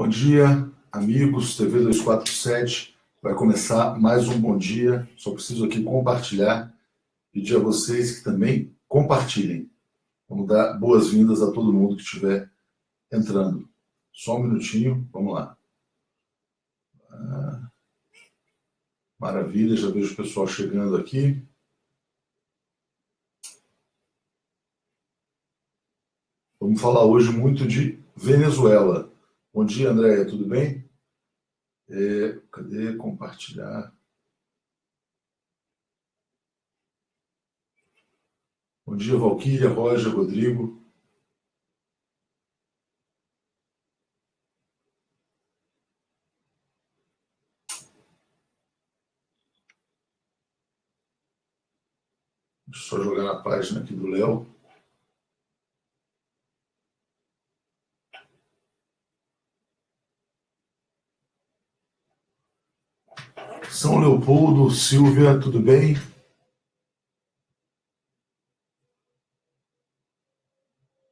Bom dia, amigos, TV 247. Vai começar mais um Bom Dia. Só preciso aqui compartilhar, pedir a vocês que também compartilhem. Vamos dar boas-vindas a todo mundo que estiver entrando. Só um minutinho, vamos lá. Maravilha, já vejo o pessoal chegando aqui. Vamos falar hoje muito de Venezuela. Bom dia, Andréia, tudo bem? Cadê compartilhar? Bom dia, Valquíria, Roger, Rodrigo. Deixa eu só jogar na página aqui do Léo. São Leopoldo, Silvia, tudo bem?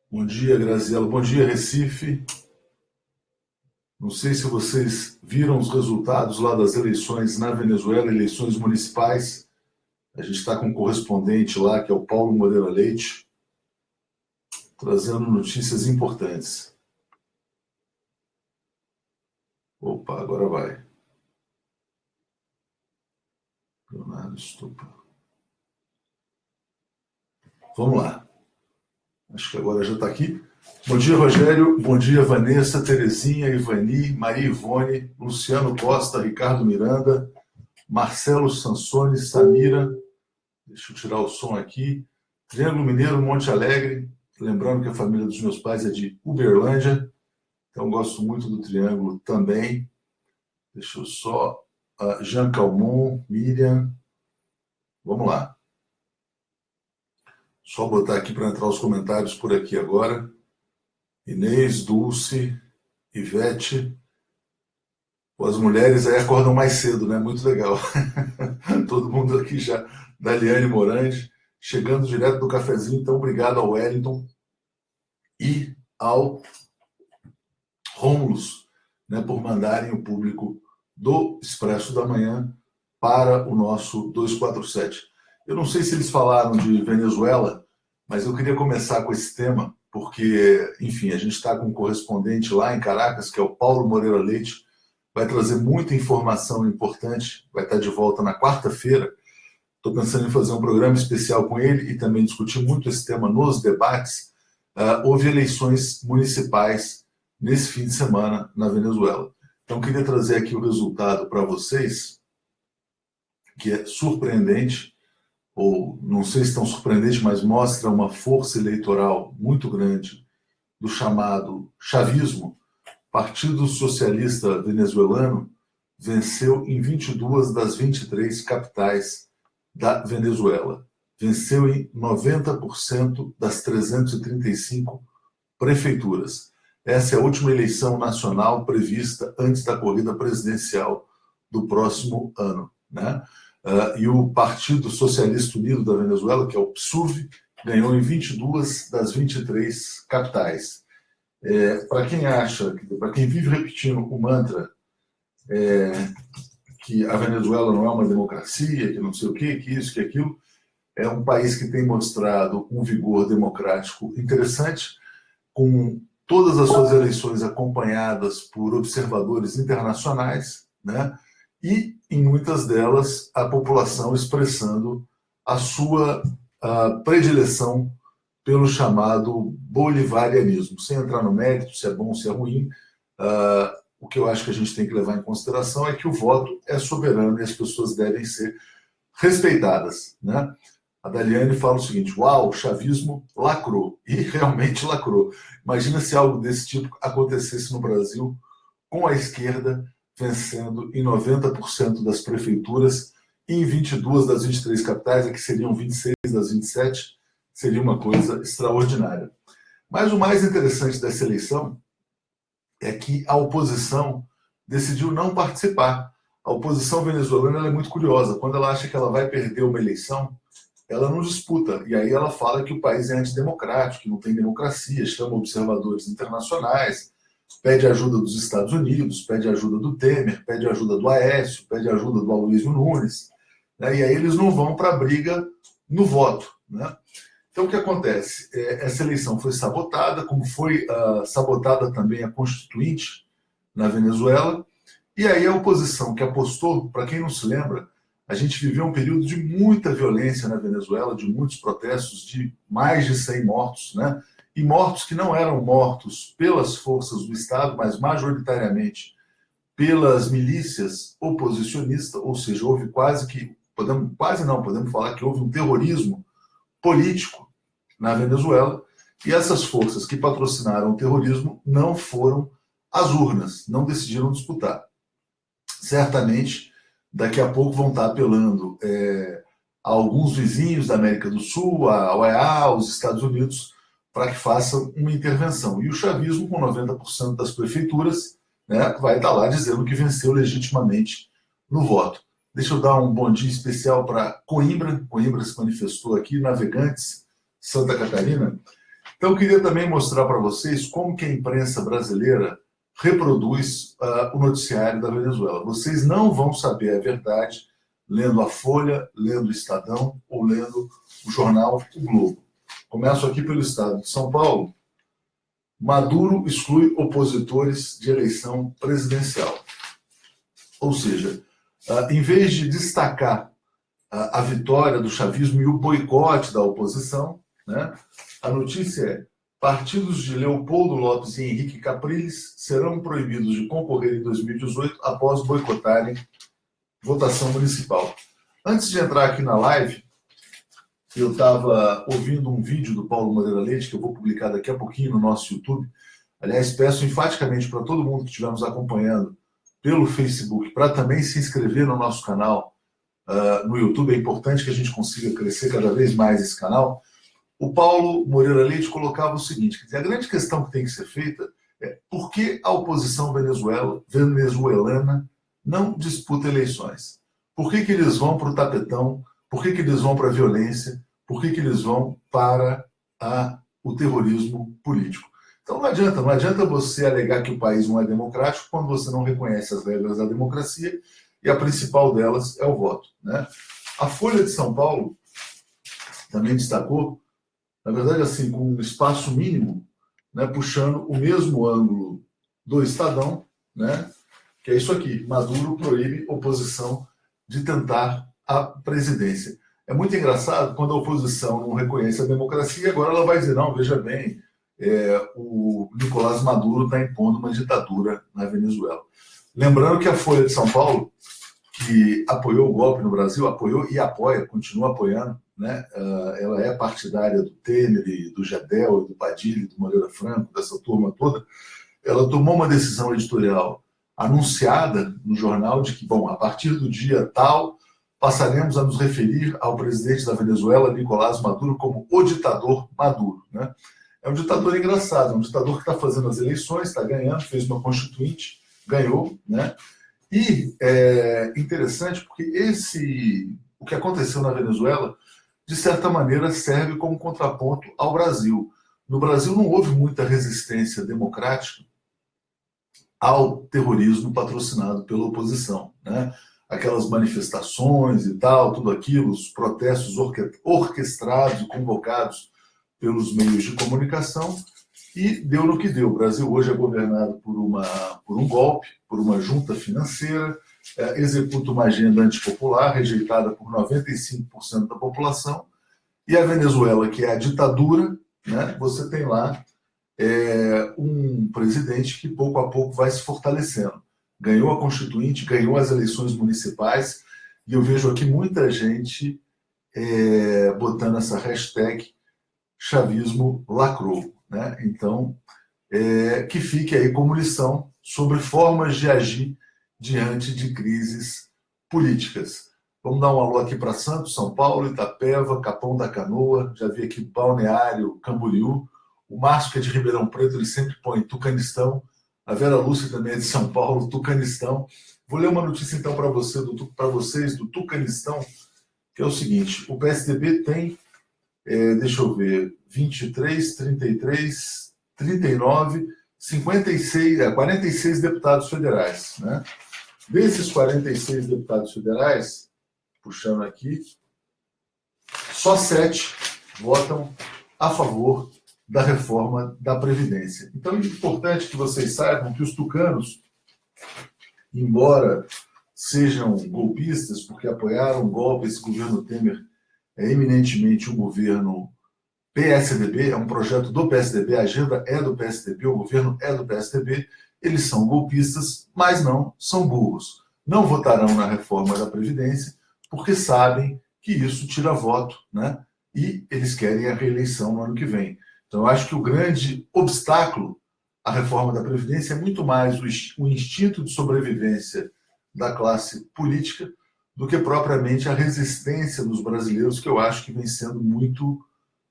Bom dia, Graziela. Bom dia, Recife. Não sei se vocês viram os resultados lá das eleições na Venezuela, eleições municipais. A gente está com um correspondente lá, que é o Paulo Moreira Leite, trazendo notícias importantes. Opa, agora vai. Leonardo Stupa. Vamos lá. Acho que agora já está aqui. Bom dia, Rogério. Bom dia, Vanessa, Terezinha, Ivani, Maria Ivone, Luciano Costa, Ricardo Miranda, Marcelo Sansone, Samira. Deixa eu tirar o som aqui. Triângulo Mineiro, Monte Alegre. Lembrando que a família dos meus pais é de Uberlândia. Então, gosto muito do Triângulo também. Deixa eu só... Jean Calmon, Miriam. Vamos lá. Só botar aqui para entrar os comentários por aqui agora. Inês, Dulce, Ivete. As mulheres aí acordam mais cedo, né? Muito legal. Todo mundo aqui já. Daliane Morandi, chegando direto do cafezinho. Então, obrigado ao Wellington e ao Rômulus, né, por mandarem o público do Expresso da Manhã para o nosso 247. Eu não sei se eles falaram de Venezuela, mas eu queria começar com esse tema, porque, enfim, a gente está com um correspondente lá em Caracas, que é o Paulo Moreira Leite, vai trazer muita informação importante, vai estar de volta na quarta-feira. Estou pensando em fazer um programa especial com ele e também discutir muito esse tema nos debates. Houve eleições municipais nesse fim de semana na Venezuela. Então, queria trazer aqui o resultado para vocês, que é surpreendente, ou não sei se tão surpreendente, mas mostra uma força eleitoral muito grande do chamado chavismo. Partido Socialista Venezuelano venceu em 22 das 23 capitais da Venezuela. Venceu em 90% das 335 prefeituras. Essa é a última eleição nacional prevista antes da corrida presidencial do próximo ano, né? E o Partido Socialista Unido da Venezuela, que é o PSUV, ganhou em 22 das 23 capitais. Para quem acha, para quem vive repetindo o mantra que a Venezuela não é uma democracia, que não sei o quê, que isso, que aquilo, é um país que tem mostrado um vigor democrático interessante, com todas as suas eleições acompanhadas por observadores internacionais, né? E, em muitas delas, a população expressando a sua predileção pelo chamado bolivarianismo. Sem entrar no mérito, se é bom, se é ruim, o que eu acho que a gente tem que levar em consideração é que o voto é soberano e as pessoas devem ser respeitadas, né? A Daliane fala o seguinte: uau, o chavismo lacrou. E realmente lacrou. Imagina se algo desse tipo acontecesse no Brasil, com a esquerda vencendo em 90% das prefeituras e em 22 das 23 capitais, aqui seriam 26 das 27, seria uma coisa extraordinária. Mas o mais interessante dessa eleição é que a oposição decidiu não participar. A oposição venezuelana é muito curiosa. Quando ela acha que ela vai perder uma eleição, ela não disputa. E aí ela fala que o país é antidemocrático, que não tem democracia, chama observadores internacionais, pede ajuda dos Estados Unidos, pede ajuda do Temer, pede ajuda do Aécio, pede ajuda do Aloysio Nunes, né? E aí eles não vão para a briga no voto, né? Então, o que acontece? Essa eleição foi sabotada, como foi sabotada também a Constituinte na Venezuela, e aí a oposição que apostou, para quem não se lembra, a gente viveu um período de muita violência na Venezuela, de muitos protestos, de mais de 100 mortos, né? E mortos que não eram mortos pelas forças do Estado, mas majoritariamente pelas milícias oposicionistas, ou seja, houve podemos falar que houve um terrorismo político na Venezuela, e essas forças que patrocinaram o terrorismo não foram às urnas, não decidiram disputar. Certamente, daqui a pouco vão estar apelando a alguns vizinhos da América do Sul, a OEA, aos Estados Unidos, para que façam uma intervenção. E o chavismo, com 90% das prefeituras, né, vai estar lá dizendo que venceu legitimamente no voto. Deixa eu dar um bom dia especial para Coimbra. Coimbra se manifestou aqui, Navegantes, Santa Catarina. Então, eu queria também mostrar para vocês como que a imprensa brasileira reproduz o noticiário da Venezuela. Vocês não vão saber a verdade lendo a Folha, lendo o Estadão ou lendo o jornal O Globo. Começo aqui pelo estado de São Paulo. Maduro exclui opositores de eleição presidencial. Ou seja, em vez de destacar a vitória do chavismo e o boicote da oposição, né, a notícia é: partidos de Leopoldo Lopes e Henrique Capriles serão proibidos de concorrer em 2018 após boicotarem votação municipal. Antes de entrar aqui na live, eu estava ouvindo um vídeo do Paulo Moreira Leite, que eu vou publicar daqui a pouquinho no nosso YouTube. Aliás, peço enfaticamente para todo mundo que estiver nos acompanhando pelo Facebook, para também se inscrever no nosso canal no YouTube. É importante que a gente consiga crescer cada vez mais esse canal. O Paulo Moreira Leite colocava o seguinte: quer dizer, a grande questão que tem que ser feita é por que a oposição venezuelana não disputa eleições? Por que eles vão para o tapetão? Por que eles vão para a violência? Por que eles vão para o terrorismo político? Então não adianta você alegar que o país não é democrático quando você não reconhece as regras da democracia, e a principal delas é o voto, né? A Folha de São Paulo também destacou, na verdade, assim, com um espaço mínimo, né, puxando o mesmo ângulo do Estadão, né, que é isso aqui: Maduro proíbe oposição de tentar a presidência. É muito engraçado quando a oposição não reconhece a democracia, agora ela vai dizer: não, veja bem, o Nicolás Maduro está impondo uma ditadura na Venezuela. Lembrando que a Folha de São Paulo, que apoiou o golpe no Brasil, apoiou e apoia, continua apoiando, né? Ela é partidária do Temer, do Gedel, do Padilha, do Moreira Franco, dessa turma toda. Ela tomou uma decisão editorial anunciada no jornal de que, bom, a partir do dia tal, passaremos a nos referir ao presidente da Venezuela, Nicolás Maduro, como o ditador Maduro, né? É um ditador engraçado, é um ditador que está fazendo as eleições, está ganhando, fez uma constituinte, ganhou, né? E é interessante porque o que aconteceu na Venezuela, de certa maneira, serve como contraponto ao Brasil. No Brasil não houve muita resistência democrática ao terrorismo patrocinado pela oposição, né? Aquelas manifestações e tal, tudo aquilo, os protestos orquestrados e convocados pelos meios de comunicação, e deu no que deu. O Brasil hoje é governado por um golpe, por uma junta financeira, executa uma agenda antipopular, rejeitada por 95% da população, e a Venezuela, que é a ditadura, né, você tem lá um presidente que pouco a pouco vai se fortalecendo. Ganhou a Constituinte, ganhou as eleições municipais, e eu vejo aqui muita gente botando essa hashtag chavismo lacrou, né? Então, que fique aí como lição sobre formas de agir diante de crises políticas. Vamos dar um alô aqui para Santos, São Paulo, Itapeva, Capão da Canoa, já vi aqui Balneário Camboriú, o Márcio, que é de Ribeirão Preto, ele sempre põe Tucanistão, a Vera Lúcia também é de São Paulo, Tucanistão. Vou ler uma notícia então para vocês do Tucanistão, que é o seguinte: o PSDB tem, deixa eu ver, 23, 33, 39, 46 deputados federais, né? Desses 46 deputados federais, puxando aqui, só 7 votam a favor da reforma da Previdência. Então é importante que vocês saibam que os tucanos, embora sejam golpistas, porque apoiaram o golpe, esse governo Temer é eminentemente um governo PSDB, é um projeto do PSDB, a agenda é do PSDB, o governo é do PSDB, eles são golpistas, mas não são burros. Não votarão na reforma da Previdência, porque sabem que isso tira voto, né? E eles querem a reeleição no ano que vem. Então, eu acho que o grande obstáculo à reforma da Previdência é muito mais o instinto de sobrevivência da classe política do que propriamente a resistência dos brasileiros, que eu acho que vem sendo muito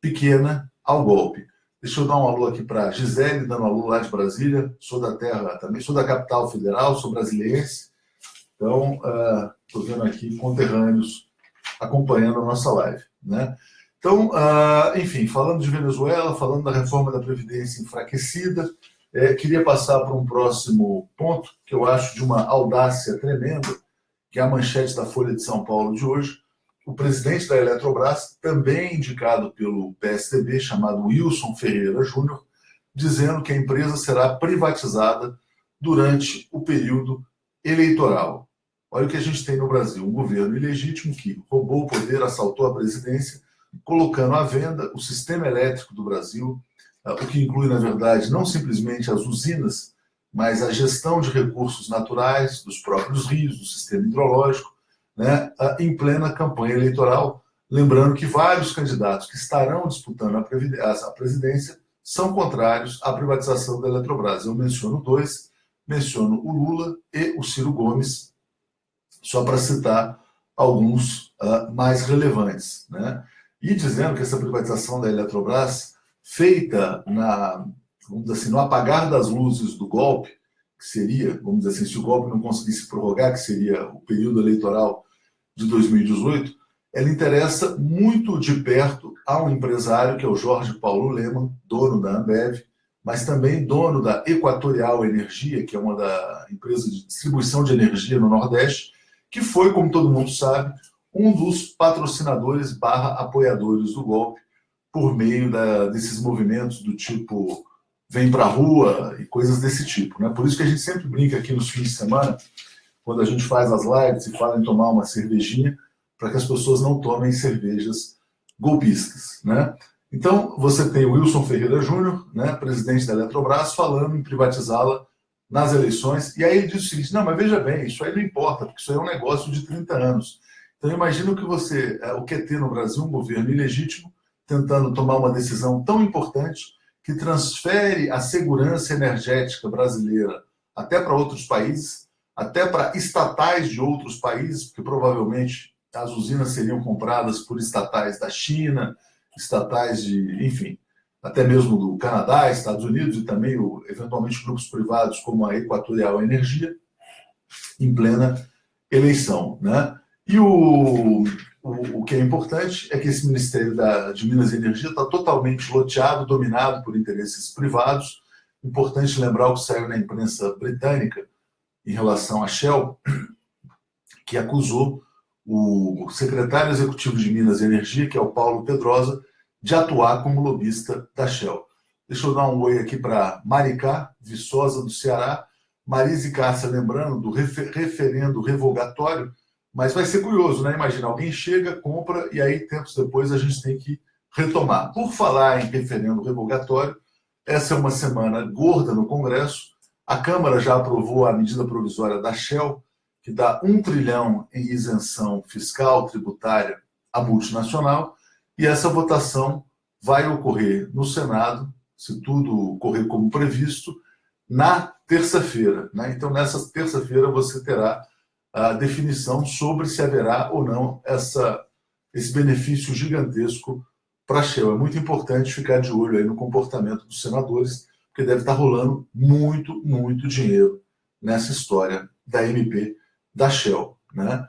pequena ao golpe. Deixa eu dar um alô aqui para Gisele, dando um alô lá de Brasília. Sou da terra também, sou da capital federal, sou brasiliense. Então, estou vendo aqui conterrâneos acompanhando a nossa live, né? Então, enfim, falando de Venezuela, falando da reforma da Previdência enfraquecida, queria passar para um próximo ponto, que eu acho de uma audácia tremenda, que é a manchete da Folha de São Paulo de hoje. O presidente da Eletrobras, também indicado pelo PSDB, chamado Wilson Ferreira Júnior, dizendo que a empresa será privatizada durante o período eleitoral. Olha o que a gente tem no Brasil, um governo ilegítimo que roubou o poder, assaltou a presidência, colocando à venda o sistema elétrico do Brasil, o que inclui, na verdade, não simplesmente as usinas, mas a gestão de recursos naturais, dos próprios rios, do sistema hidrológico, né, em plena campanha eleitoral. Lembrando que vários candidatos que estarão disputando a presidência são contrários à privatização da Eletrobras. Eu menciono 2, menciono o Lula e o Ciro Gomes, só para citar alguns mais relevantes, né? E dizendo que essa privatização da Eletrobras, feita vamos dizer assim, no apagar das luzes do golpe, que seria, vamos dizer assim, se o golpe não conseguisse prorrogar, que seria o período eleitoral de 2018, ela interessa muito de perto a um empresário, que é o Jorge Paulo Lemann, dono da Ambev, mas também dono da Equatorial Energia, que é uma da empresa de distribuição de energia no Nordeste, que foi, como todo mundo sabe, um dos patrocinadores / apoiadores do golpe, por meio desses movimentos do tipo vem pra rua e coisas desse tipo, né? Por isso que a gente sempre brinca aqui nos fins de semana, quando a gente faz as lives e fala em tomar uma cervejinha, para que as pessoas não tomem cervejas golpistas, né? Então, você tem o Wilson Ferreira Júnior, né, presidente da Eletrobras, falando em privatizá-la nas eleições, e aí ele diz o seguinte: não, mas veja bem, isso aí não importa, porque isso aí é um negócio de 30 anos. Então, imagina que o que é ter no Brasil um governo ilegítimo tentando tomar uma decisão tão importante que transfere a segurança energética brasileira até para outros países, até para estatais de outros países, porque provavelmente as usinas seriam compradas por estatais da China, estatais enfim, até mesmo do Canadá, Estados Unidos e também, eventualmente, grupos privados como a Equatorial Energia, em plena eleição, né? E o que é importante é que esse Ministério de Minas e Energia está totalmente loteado, dominado por interesses privados. Importante lembrar o que saiu na imprensa britânica em relação à Shell, que acusou o secretário executivo de Minas e Energia, que é o Paulo Pedrosa, de atuar como lobista da Shell. Deixa eu dar um oi aqui para Maricá, Viçosa do Ceará. Marise Cássia, lembrando do referendo revogatório, mas vai ser curioso, né? Imagina, alguém chega, compra, e aí, tempos depois, a gente tem que retomar. Por falar em referendo revogatório, essa é uma semana gorda no Congresso. A Câmara já aprovou a medida provisória da Shell, que dá 1 trilhão em isenção fiscal, tributária à multinacional, e essa votação vai ocorrer no Senado, se tudo correr como previsto, na terça-feira, né? Então, nessa terça-feira, você terá a definição sobre se haverá ou não esse benefício gigantesco para a Shell. É muito importante ficar de olho aí no comportamento dos senadores, porque deve estar rolando muito, muito dinheiro nessa história da MP da Shell, né?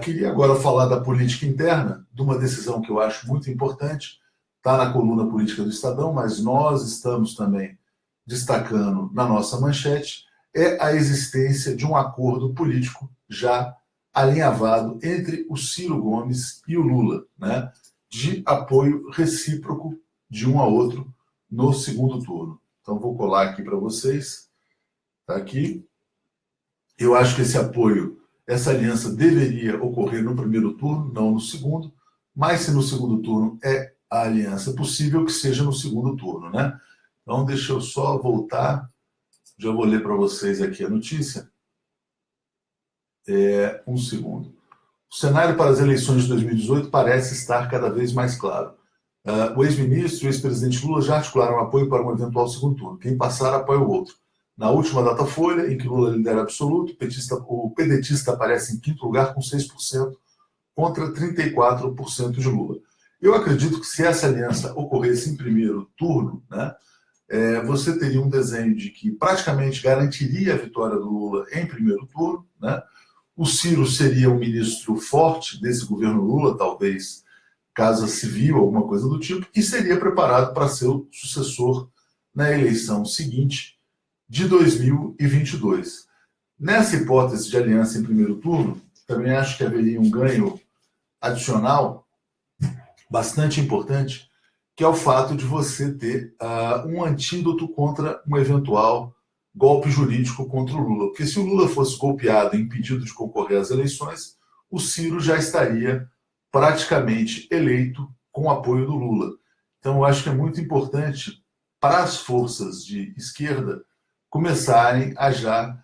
Queria agora falar da política interna, de uma decisão que eu acho muito importante, está na coluna política do Estadão, mas nós estamos também destacando na nossa manchete é a existência de um acordo político já alinhavado entre o Ciro Gomes e o Lula, né, de apoio recíproco de um ao outro no segundo turno. Então, vou colar aqui para vocês. Está aqui. Eu acho que esse apoio, essa aliança deveria ocorrer no primeiro turno, não no segundo, mas se no segundo turno é a aliança possível, que seja no segundo turno, né? Então, deixa eu só voltar. Já vou ler para vocês aqui a notícia. Um segundo. O cenário para as eleições de 2018 parece estar cada vez mais claro. O ex-ministro e o ex-presidente Lula já articularam apoio para um eventual segundo turno. Quem passar apoia o outro. Na última Datafolha, em que Lula lidera absoluto, o pedetista aparece em quinto lugar com 6% contra 34% de Lula. Eu acredito que se essa aliança ocorresse em primeiro turno, né, você teria um desenho de que praticamente garantiria a vitória do Lula em primeiro turno, né? O Ciro seria um ministro forte desse governo Lula, talvez Casa Civil, alguma coisa do tipo, e seria preparado para ser o sucessor na eleição seguinte de 2022. Nessa hipótese de aliança em primeiro turno, também acho que haveria um ganho adicional bastante importante, que é o fato de você ter um antídoto contra um eventual golpe jurídico contra o Lula. Porque se o Lula fosse golpeado e impedido de concorrer às eleições, o Ciro já estaria praticamente eleito com o apoio do Lula. Então, eu acho que é muito importante para as forças de esquerda começarem a já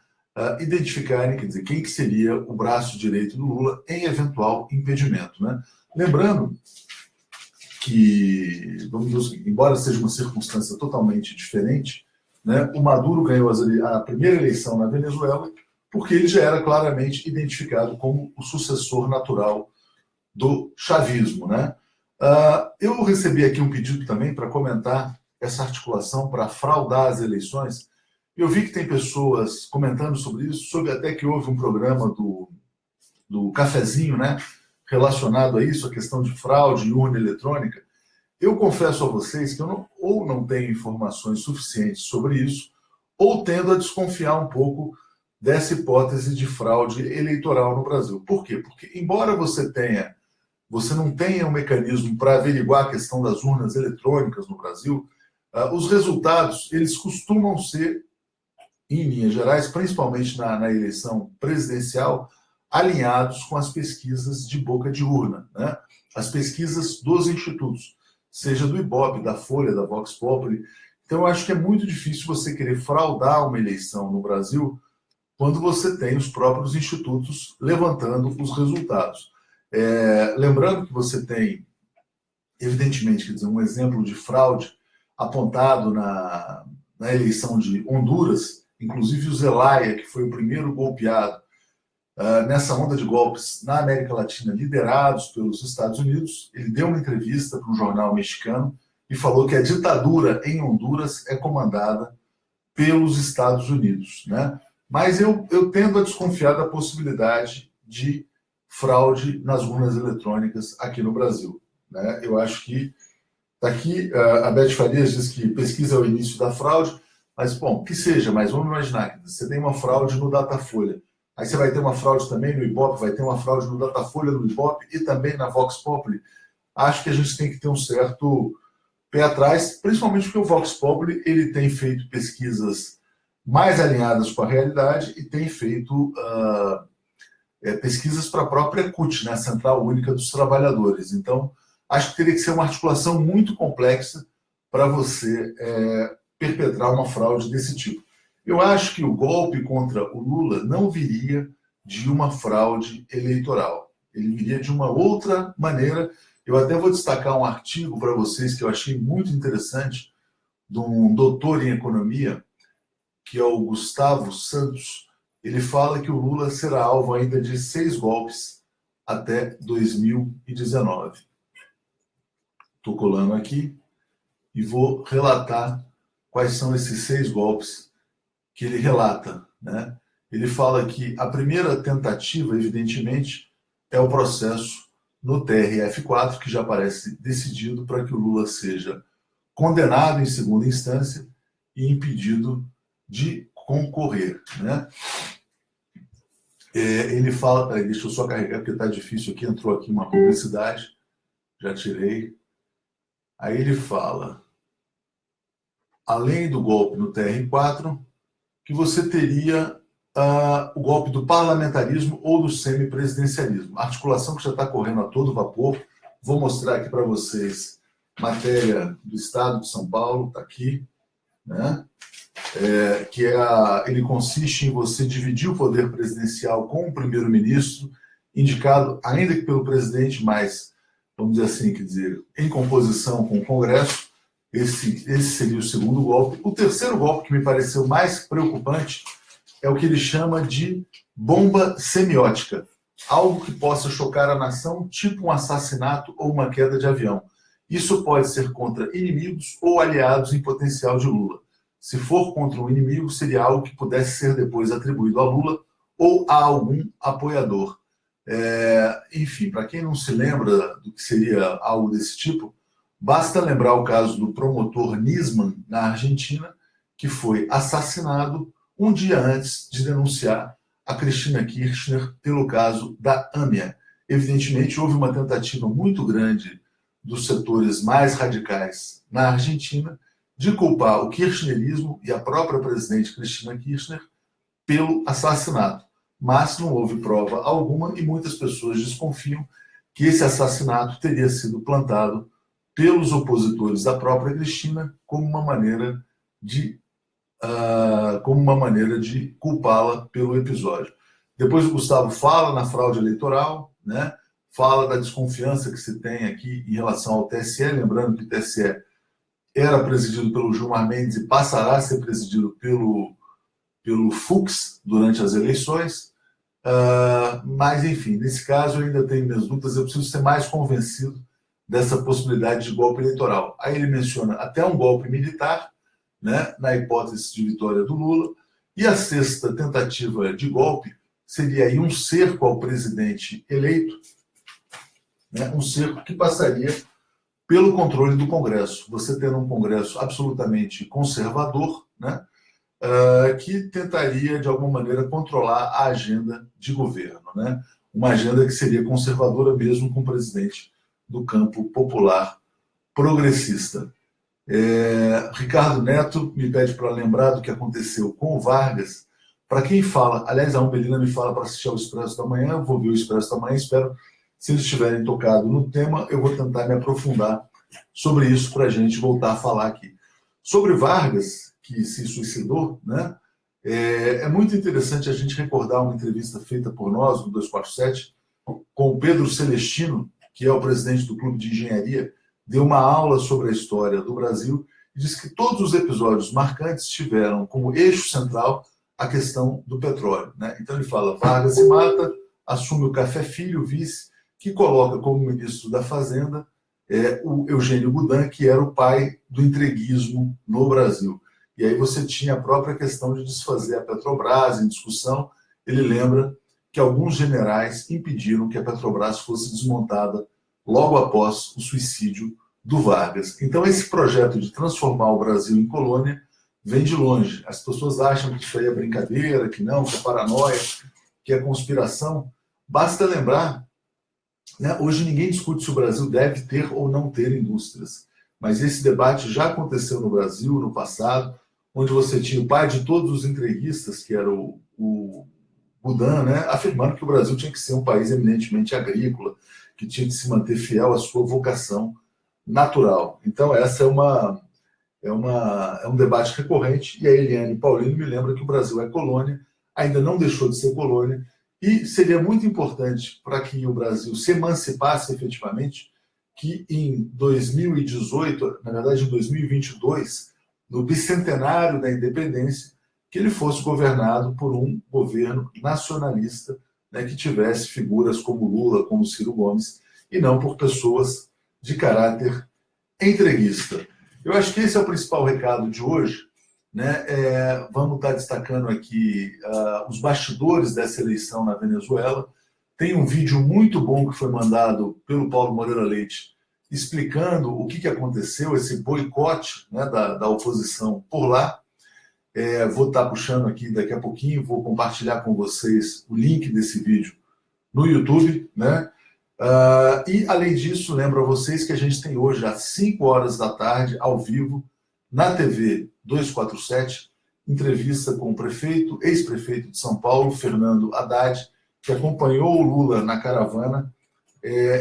identificarem, quer dizer, quem que seria o braço direito do Lula em eventual impedimento, né? Lembrando que, embora seja uma circunstância totalmente diferente, né, o Maduro ganhou a primeira eleição na Venezuela porque ele já era claramente identificado como o sucessor natural do chavismo, né? Eu recebi aqui um pedido também para comentar essa articulação para fraudar as eleições. Eu vi que tem pessoas comentando sobre isso, sobre até que houve um programa do Cafezinho, né, relacionado a isso, a questão de fraude e urna eletrônica. Eu confesso a vocês que eu não tenho informações suficientes sobre isso, ou tendo a desconfiar um pouco dessa hipótese de fraude eleitoral no Brasil. Por quê? Porque, embora você não tenha um mecanismo para averiguar a questão das urnas eletrônicas no Brasil, os resultados, eles costumam ser, em linhas gerais, principalmente na eleição presidencial, alinhados com as pesquisas de boca de urna, né? As pesquisas dos institutos, seja do Ibope, da Folha, da Vox Populi. Então, eu acho que é muito difícil você querer fraudar uma eleição no Brasil quando você tem os próprios institutos levantando os resultados. Lembrando que você tem, evidentemente, quer dizer, um exemplo de fraude apontado na eleição de Honduras, inclusive o Zelaya, que foi o primeiro golpeado nessa onda de golpes na América Latina, liderados pelos Estados Unidos. Ele deu uma entrevista para um jornal mexicano e falou que a ditadura em Honduras é comandada pelos Estados Unidos, né? Mas eu tendo a desconfiar da possibilidade de fraude nas urnas eletrônicas aqui no Brasil, né? Eu acho que aqui a Beth Farias diz que pesquisa é o início da fraude, mas, bom, que seja, mas vamos imaginar que você tem uma fraude no Datafolha, aí você vai ter uma fraude também no Ibope, vai ter uma fraude no Datafolha, no Ibope e também na Vox Populi. Acho que a gente tem que ter um certo pé atrás, principalmente porque o Vox Populi ele tem feito pesquisas mais alinhadas com a realidade e tem feito pesquisas para a própria CUT, né, a Central Única dos Trabalhadores. Então, acho que teria que ser uma articulação muito complexa para você perpetrar uma fraude desse tipo. Eu acho que o golpe contra o Lula não viria de uma fraude eleitoral. Ele viria de uma outra maneira. Eu até vou destacar um artigo para vocês que eu achei muito interessante, de um doutor em economia, que é o Gustavo Santos. Ele fala que o Lula será alvo ainda de 6 golpes até 2019. Estou colando aqui e vou relatar quais são esses 6 golpes que ele relata, né? Ele fala que a primeira tentativa, evidentemente, é o processo no TRF4, que já parece decidido para que o Lula seja condenado em segunda instância e impedido de concorrer, né? Ele fala, peraí, deixa eu só carregar porque está difícil aqui, entrou aqui uma publicidade, já tirei. Aí ele fala, além do golpe no TR4, que você teria o golpe do parlamentarismo ou do semipresidencialismo. Articulação que já está correndo a todo vapor. Vou mostrar aqui para vocês matéria do Estado de São Paulo, está aqui, né? Ele consiste em você dividir o poder presidencial com o primeiro-ministro, indicado ainda que pelo presidente, mas, vamos dizer assim, quer dizer, em composição com o Congresso. Esse seria o segundo golpe. O terceiro golpe, que me pareceu mais preocupante, é o que ele chama de bomba semiótica. Algo que possa chocar a nação, tipo um assassinato ou uma queda de avião. Isso pode ser contra inimigos ou aliados em potencial de Lula. Se for contra um inimigo, seria algo que pudesse ser depois atribuído a Lula ou a algum apoiador. Enfim, para quem não se lembra do que seria algo desse tipo, basta lembrar o caso do promotor Nisman, na Argentina, que foi assassinado um dia antes de denunciar a Cristina Kirchner pelo caso da AMIA. Evidentemente, houve uma tentativa muito grande dos setores mais radicais na Argentina de culpar o kirchnerismo e a própria presidente Cristina Kirchner pelo assassinato. Mas não houve prova alguma e muitas pessoas desconfiam que esse assassinato teria sido plantado pelos opositores da própria Cristina como uma maneira de culpá-la pelo episódio. Depois o Gustavo fala na fraude eleitoral, né? Fala da desconfiança que se tem aqui em relação ao TSE, lembrando que o TSE era presidido pelo Gilmar Mendes e passará a ser presidido pelo Fux durante as eleições. Mas, enfim, nesse caso eu ainda tenho minhas dúvidas, eu preciso ser mais convencido dessa possibilidade de golpe eleitoral. Aí ele menciona até um golpe militar, né, na hipótese de vitória do Lula, e a sexta tentativa de golpe seria aí um cerco ao presidente eleito, né, um cerco que passaria pelo controle do Congresso. Você tendo um Congresso absolutamente conservador, né, que tentaria, de alguma maneira, controlar a agenda de governo, né, uma agenda que seria conservadora mesmo com o presidente do campo popular progressista. Ricardo Neto me pede para lembrar do que aconteceu com o Vargas. Para quem fala, aliás, a Umbelina me fala para assistir ao Expresso da Manhã, vou ver o Expresso da Manhã, espero, se eles estiverem tocado no tema, eu vou tentar me aprofundar sobre isso para a gente voltar a falar aqui. Sobre Vargas, que se suicidou, né, é muito interessante a gente recordar uma entrevista feita por nós, no 247, com o Pedro Celestino, que é o presidente do Clube de Engenharia, deu uma aula sobre a história do Brasil e disse que todos os episódios marcantes tiveram como eixo central a questão do petróleo, né? Então ele fala, Vargas se mata, assume o Café Filho, vice, que coloca como ministro da Fazenda o Eugênio Goudin, que era o pai do entreguismo no Brasil. E aí você tinha a própria questão de desfazer a Petrobras em discussão. Ele lembra que alguns generais impediram que a Petrobras fosse desmontada logo após o suicídio do Vargas. Então, esse projeto de transformar o Brasil em colônia vem de longe. As pessoas acham que isso aí é brincadeira, que não, que é paranoia, que é conspiração. Basta lembrar, né, hoje ninguém discute se o Brasil deve ter ou não ter indústrias. Mas esse debate já aconteceu no Brasil, no passado, onde você tinha o pai de todos os entreguistas, que era o Goudin, né, afirmando que o Brasil tinha que ser um país eminentemente agrícola, que tinha que se manter fiel à sua vocação natural. Então, essa é um debate recorrente, e a Eliane Paulino me lembra que o Brasil é colônia, ainda não deixou de ser colônia, e seria muito importante para que o Brasil se emancipasse efetivamente, que em 2018, na verdade em 2022, no bicentenário da independência, que ele fosse governado por um governo nacionalista, né, que tivesse figuras como Lula, como Ciro Gomes, e não por pessoas de caráter entreguista. Eu acho que esse é o principal recado de hoje, né? Vamos estar destacando aqui os bastidores dessa eleição na Venezuela. Tem um vídeo muito bom que foi mandado pelo Paulo Moreira Leite, explicando o que aconteceu, esse boicote, né, da oposição por lá. Vou estar puxando aqui daqui a pouquinho, vou compartilhar com vocês o link desse vídeo no YouTube, né? E, além disso, lembro a vocês que a gente tem hoje, às 5 horas da tarde, ao vivo, na TV 247, entrevista com o prefeito, ex-prefeito de São Paulo, Fernando Haddad, que acompanhou o Lula na caravana,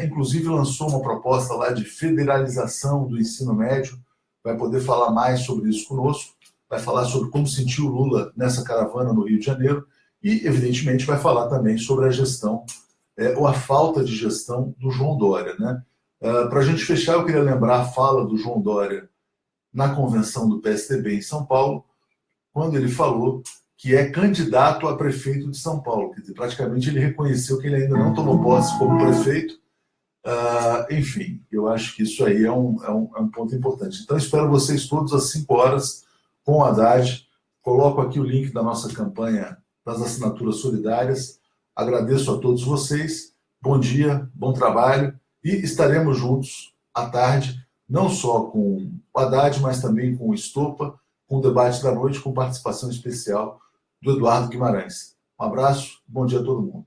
inclusive lançou uma proposta lá de federalização do ensino médio, vai poder falar mais sobre isso conosco, vai falar sobre como sentiu o Lula nessa caravana no Rio de Janeiro e, evidentemente, vai falar também sobre a gestão, ou a falta de gestão do João Dória, né? Para a gente fechar, eu queria lembrar a fala do João Dória na convenção do PSDB em São Paulo, quando ele falou que é candidato a prefeito de São Paulo. Quer dizer, praticamente ele reconheceu que ele ainda não tomou posse como prefeito. Enfim, eu acho que isso aí é um ponto importante. Então, espero vocês todos às 5 horas com o Haddad. Coloco aqui o link da nossa campanha das assinaturas solidárias. Agradeço a todos vocês. Bom dia, bom trabalho. E estaremos juntos à tarde, não só com o Haddad, mas também com o Estopa, com o debate da noite, com participação especial do Eduardo Guimarães. Um abraço, bom dia a todo mundo.